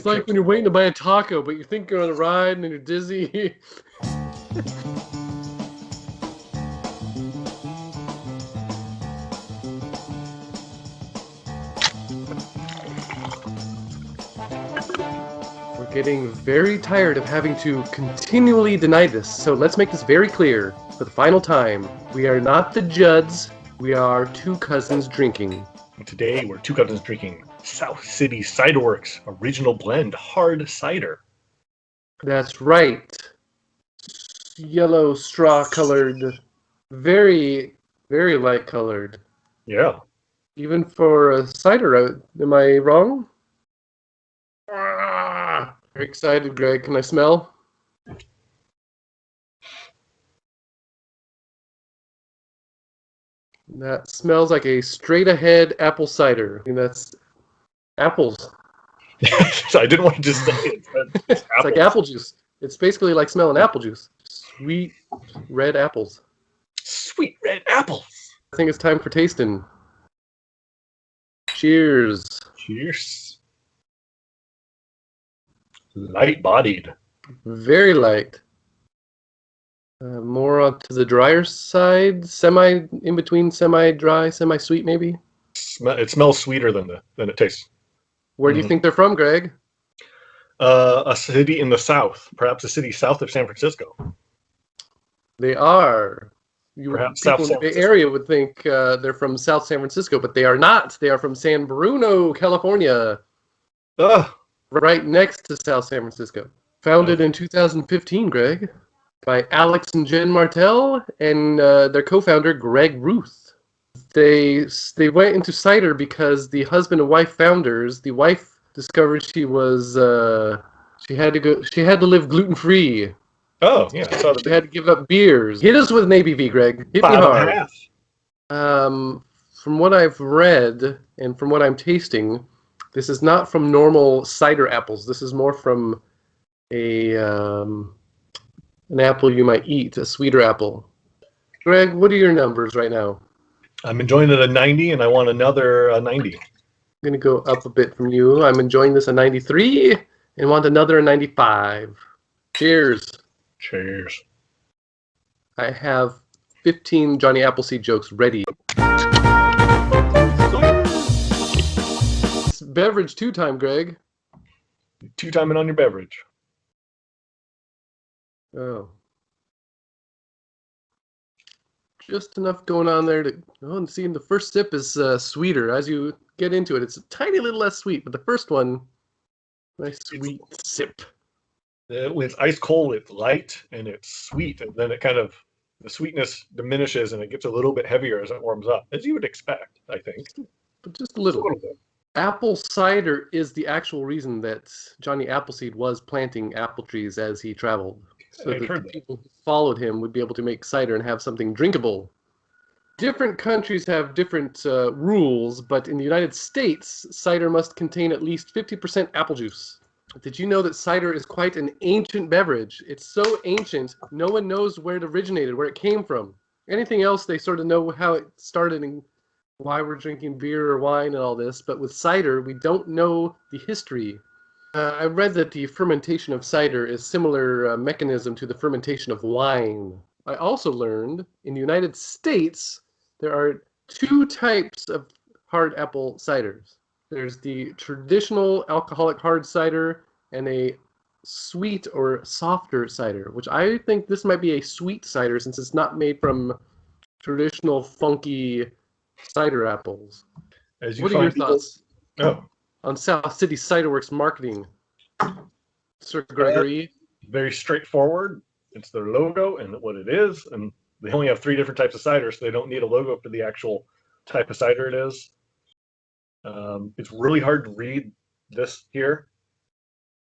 like when you're waiting to buy a taco, but you think you're on a ride and you're dizzy. We're getting very tired of having to continually deny this, so let's make this very clear. For the final time, we are not the Judds, we are two cousins drinking. Today, we're two cousins drinking South City Ciderworks Original Blend Hard Cider. That's right. Yellow straw colored, very, very light colored. Yeah. Even for a cider, am I wrong? Very excited, Greg. Can I smell? That smells like a straight-ahead apple cider. I mean, that's apples. I didn't want to just say it. It's like apple juice. It's basically like smelling apple juice. Sweet red apples. Sweet red apples. I think it's time for tasting. Cheers. Cheers. Light-bodied. Very light. More onto the drier side, in between semi-dry, semi-sweet maybe. It smells sweeter than it tastes. Where do you think they're from, Greg? A city in the south, perhaps a city south of San Francisco. They are. Perhaps people South in San the Bay Francisco. Area would think they're from South San Francisco, but they are not. They are from San Bruno, California, right next to South San Francisco. Founded in 2015, Greg, by Alex and Jen Martell and their co-founder, Greg Ruth. They went into cider because the husband and wife founders, the wife discovered she had to live gluten-free. Oh, yeah. I saw She had to give up beers. Hit us with an ABV, Greg. Hit me hard. 5.5. From what I've read and from what I'm tasting, this is not from normal cider apples. This is more from an apple you might eat, a sweeter apple. Greg, what are your numbers right now? I'm enjoying it at 90, and I want another 90. I'm going to go up a bit from you. I'm enjoying this at 93 and want another 95. Cheers. Cheers. I have 15 Johnny Appleseed jokes ready. It's beverage 2 time, Greg. 2-timing on your beverage. Oh. Just enough going on there to... Oh, and see, the first sip is sweeter. As you get into it, it's a tiny little less sweet, but the first one, nice sweet sip. When it's ice cold, it's light and it's sweet, and then the sweetness diminishes and it gets a little bit heavier as it warms up, as you would expect, I think. But just a little bit. Apple cider is the actual reason that Johnny Appleseed was planting apple trees as he traveled. So that the people who followed him would be able to make cider and have something drinkable. Different countries have different rules, but in the United States, cider must contain at least 50% apple juice. Did you know that cider is quite an ancient beverage? It's so ancient, no one knows where it originated, where it came from. Anything else, they sort of know how it started and why we're drinking beer or wine and all this, but with cider, we don't know the history. I read that the fermentation of cider is similar mechanism to the fermentation of wine. I also learned in the United States, there are 2 types of hard apple ciders. There's the traditional alcoholic hard cider and a sweet or softer cider, which I think this might be a sweet cider since it's not made from traditional funky cider apples. What are your thoughts on South City Ciderworks marketing, Sir Gregory? Very straightforward. It's their logo and what it is, and they only have 3 different types of cider, so they don't need a logo for the actual type of cider it is. It's really hard to read this here.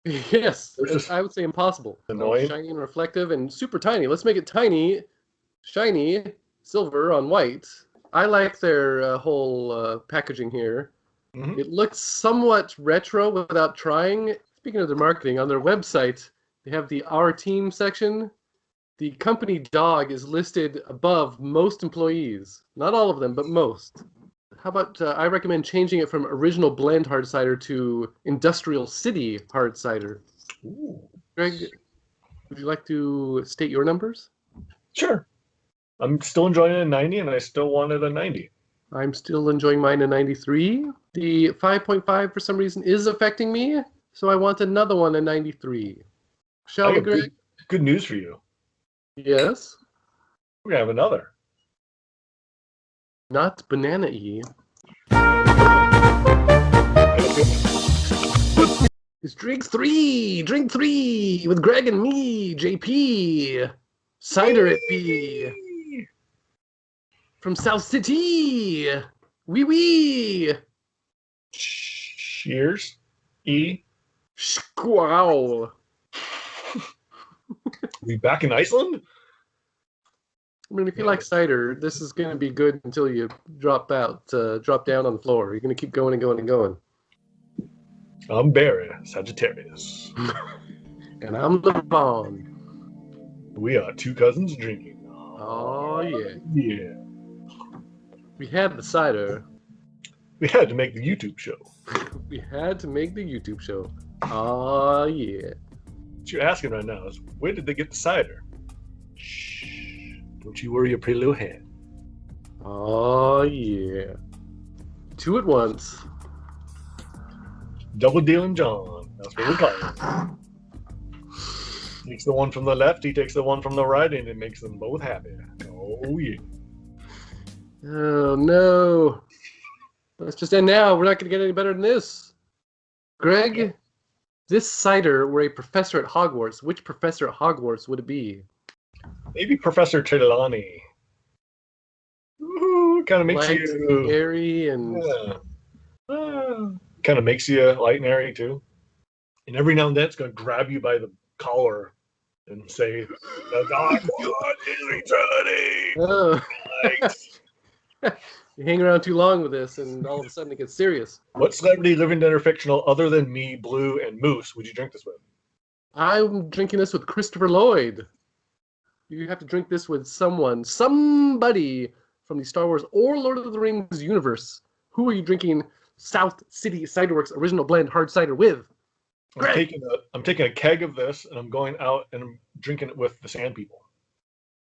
Yes, I would say impossible. Annoying. Shiny and reflective and super tiny. Let's make it tiny, shiny, silver on white. I like their whole packaging here. Mm-hmm. It looks somewhat retro without trying. Speaking of their marketing, on their website, they have the Our Team section. The company dog is listed above most employees. Not all of them, but most. How about I recommend changing it from original blend hard cider to industrial city hard cider. Ooh. Greg, would you like to state your numbers? Sure. I'm still enjoying it at 90, and I still want it at 90. I'm still enjoying mine at 93. The 5.5 for some reason is affecting me, so I want another one at 93. Shall we, Greg? Good news for you. Yes? We're going to have another. Not banana-y. It's drink three with Greg and me, JP. Cider it be. From South City. Wee wee. Cheers. E. Squall. We back in Iceland? I mean, if you like cider, this is going to be good until you drop down on the floor. You're going to keep going and going and going. I'm Barry, Sagittarius. And I'm LeVon. We are two cousins drinking. Oh, yeah. Yeah. We had the cider. We had to make the YouTube show. We had to make the YouTube show. Oh, yeah. What you're asking right now is, where did they get the cider? Shh. Don't you worry your pretty little head. Oh, yeah. Two at once. Double dealing John. That's what we call it. Takes the one from the left, he takes the one from the right, and it makes them both happy. Oh, yeah. Oh, no. Let's just end now. We're not going to get any better than this. Greg, if this cider were a professor at Hogwarts, which professor at Hogwarts would it be? Maybe Professor Trelawney. Ooh, kind of makes Light, you airy, and kind of makes you light and airy too. And every now and then, it's going to grab you by the collar and say, "The dark one is eternity." Oh. Right. You hang around too long with this, and all of a sudden it gets serious. What celebrity, living, dead, or fictional, other than me, Blue, and Moose, would you drink this with? I'm drinking this with Christopher Lloyd. You have to drink this with somebody from the Star Wars or Lord of the Rings universe. Who are you drinking South City Ciderworks original blend hard cider with? I'm taking a keg of this, and I'm going out and I'm drinking it with the Sand People.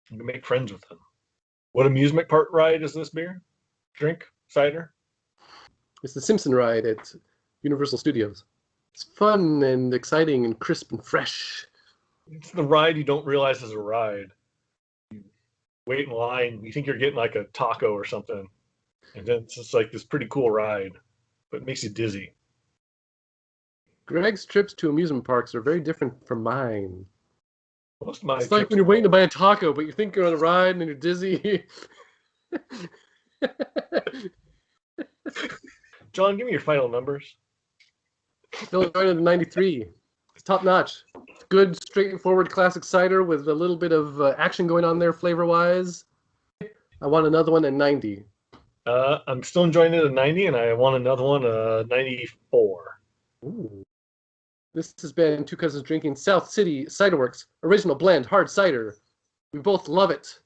I'm going to make friends with them. What amusement park ride is this beer? Drink? Cider? It's the Simpson ride at Universal Studios. It's fun and exciting and crisp and fresh. It's the ride you don't realize is a ride. You wait in line, you think you're getting like a taco or something, and then it's just like this pretty cool ride, but it makes you dizzy. Greg's trips to amusement parks are very different from mine. Most of my It's like when you're waiting to buy a taco, but you think you're on a ride and you're dizzy. John, give me your final numbers. Still going to the 93. It's top notch. It's good, straightforward classic cider with a little bit of action going on there flavor-wise. I want another one at 90. I'm still enjoying it at 90, and I want another one 94. Ooh. This has been Two Cousins Drinking South City Ciderworks original blend hard cider. We both love it.